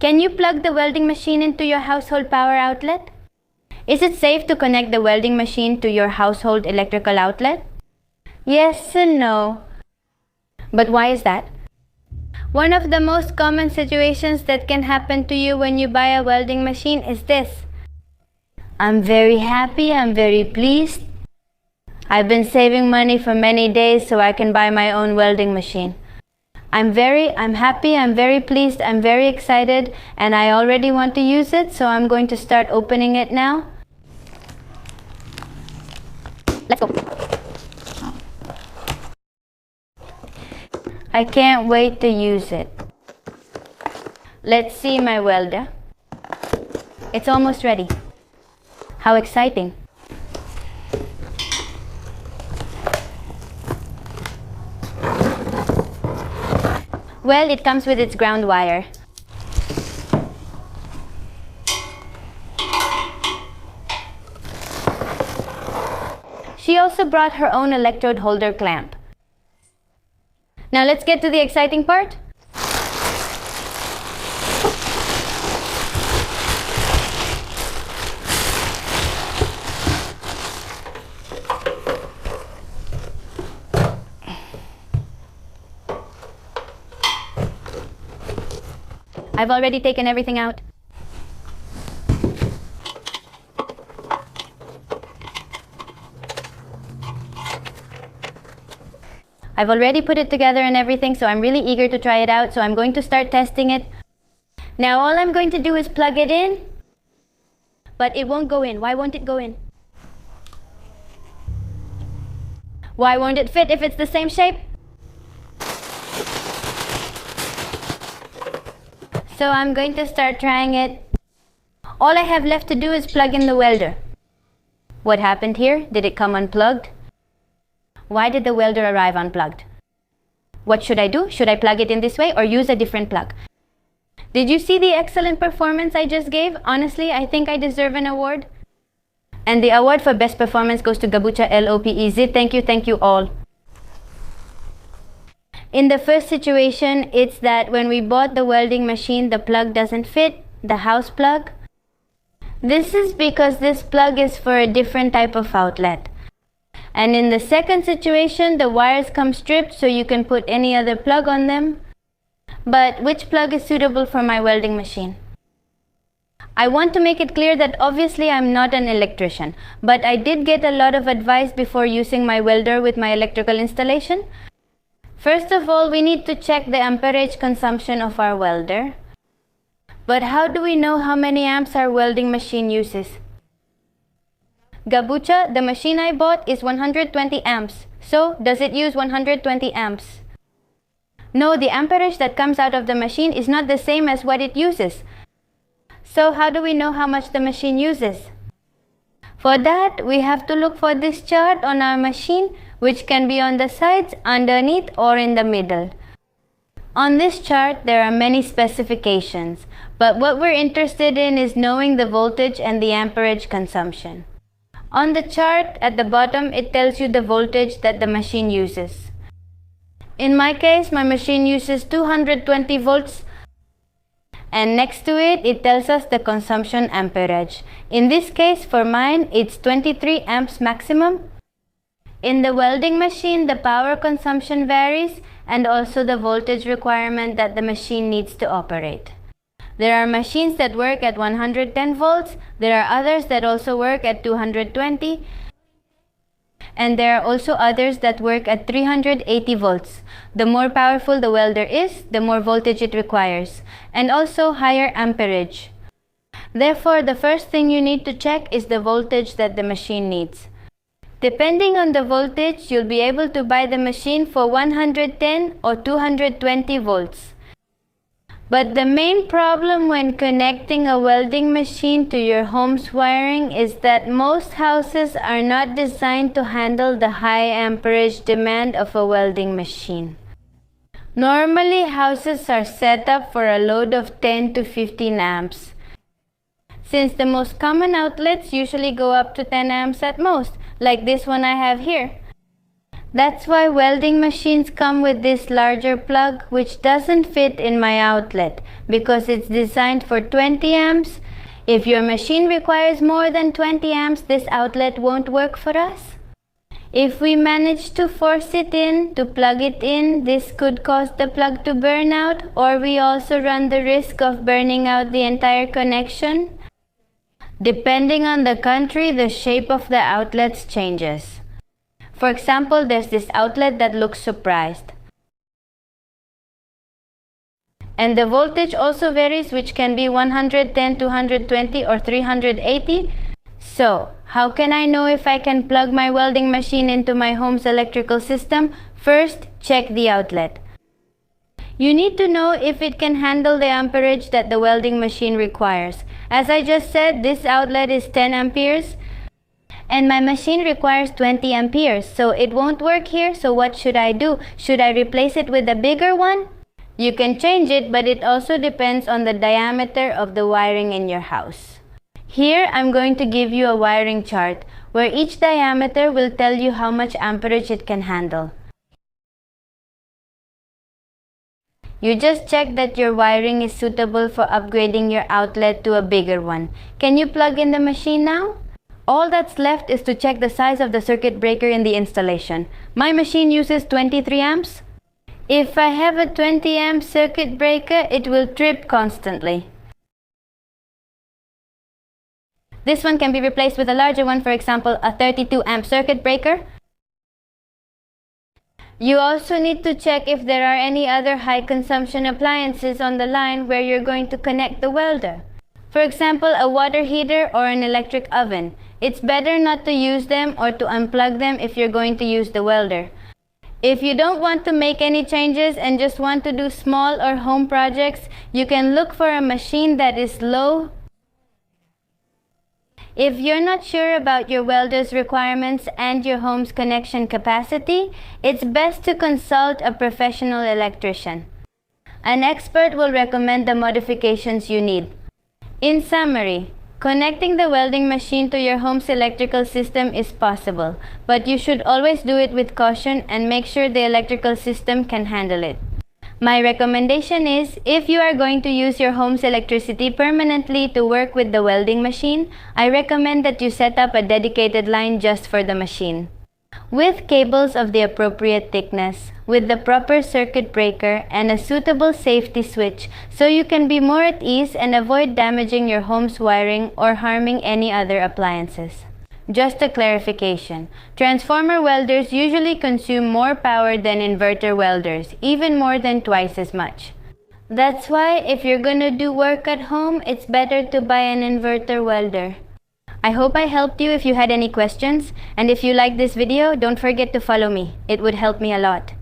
Can you plug the welding machine into your household power outlet? Is it safe to connect the welding machine to your household electrical outlet? Yes and no. But why is that? One of the most common situations that can happen to you when you buy a welding machine is this. I'm very happy, I'm very pleased. I've been saving money for many days so I can buy my own welding machine. I'm happy, I'm very pleased, I'm very excited, and I already want to use it, so I'm going to start opening it now. Let's go. I can't wait to use it. Let's see my welder. It's almost ready. How exciting. Well, it comes with its ground wire. She also brought her own electrode holder clamp. Now let's get to the exciting part. I've already taken everything out. I've already put it together and everything, so I'm really eager to try it out, so I'm going to start testing it. Now all I'm going to do is plug it in, but it won't go in. Why won't it go in? Why won't it fit if it's the same shape? So I'm going to start trying it. All I have left to do is plug in the welder. What happened here? Did it come unplugged? Why did the welder arrive unplugged? What should I do? Should I plug it in this way or use a different plug? Did you see the excellent performance I just gave? Honestly, I think I deserve an award. And the award for best performance goes to Gabucha LOPEZ. Thank you all. In the first situation, it's that when we bought the welding machine, the plug doesn't fit, the house plug. This is because this plug is for a different type of outlet. And in the second situation, the wires come stripped so you can put any other plug on them. But which plug is suitable for my welding machine? I want to make it clear that obviously I'm not an electrician, but I did get a lot of advice before using my welder with my electrical installation. First of all, we need to check the amperage consumption of our welder. But how do we know how many amps our welding machine uses? Gabucha, the machine I bought, is 120 amps. So, does it use 120 amps? No, the amperage that comes out of the machine is not the same as what it uses. So, how do we know how much the machine uses? For that, we have to look for this chart on our machine, which can be on the sides, underneath, or in the middle. On this chart, there are many specifications, but what we're interested in is knowing the voltage and the amperage consumption. On the chart at the bottom, it tells you the voltage that the machine uses. In my case, my machine uses 220 volts, and next to it, it tells us the consumption amperage. In this case, for mine, it's 23 amps maximum. In the welding machine, the power consumption varies and also the voltage requirement that the machine needs to operate. There are machines that work at 110 volts, there are others that also work at 220, and there are also others that work at 380 volts. The more powerful the welder is, the more voltage it requires, and also higher amperage. Therefore, the first thing you need to check is the voltage that the machine needs. Depending on the voltage, you'll be able to buy the machine for 110 or 220 volts. But the main problem when connecting a welding machine to your home's wiring is that most houses are not designed to handle the high amperage demand of a welding machine. Normally, houses are set up for a load of 10 to 15 amps. Since the most common outlets usually go up to 10 amps at most, like this one I have here. That's why welding machines come with this larger plug, which doesn't fit in my outlet because it's designed for 20 amps. If your machine requires more than 20 amps, this outlet won't work for us. If we manage to force it in, to plug it in, this could cause the plug to burn out, or we also run the risk of burning out the entire connection. Depending on the country, the shape of the outlets changes. For example, there's this outlet that looks surprised. And the voltage also varies, which can be 110, 220, or 380. So, how can I know if I can plug my welding machine into my home's electrical system? First, check the outlet. You need to know if it can handle the amperage that the welding machine requires. As I just said, this outlet is 10 amperes. And my machine requires 20 amperes, so it won't work here. So what should I do? Should I replace it with a bigger one? You can change it, but it also depends on the diameter of the wiring in your house. Here, I'm going to give you a wiring chart where each diameter will tell you how much amperage it can handle. You just check that your wiring is suitable for upgrading your outlet to a bigger one. Can you plug in the machine now? All that's left is to check the size of the circuit breaker in the installation. My machine uses 23 amps. If I have a 20 amp circuit breaker, it will trip constantly. This one can be replaced with a larger one, for example, a 32 amp circuit breaker. You also need to check if there are any other high consumption appliances on the line where you're going to connect the welder. For example, a water heater or an electric oven. It's better not to use them or to unplug them if you're going to use the welder. If you don't want to make any changes and just want to do small or home projects, you can look for a machine that is low. If you're not sure about your welder's requirements and your home's connection capacity, it's best to consult a professional electrician. An expert will recommend the modifications you need. In summary, connecting the welding machine to your home's electrical system is possible, but you should always do it with caution and make sure the electrical system can handle it. My recommendation is, if you are going to use your home's electricity permanently to work with the welding machine, I recommend that you set up a dedicated line just for the machine, with cables of the appropriate thickness, with the proper circuit breaker, and a suitable safety switch so you can be more at ease and avoid damaging your home's wiring or harming any other appliances. Just a clarification, transformer welders usually consume more power than inverter welders, even more than twice as much. That's why if you're gonna do work at home, it's better to buy an inverter welder. I hope I helped you if you had any questions, and if you like this video, don't forget to follow me. It would help me a lot.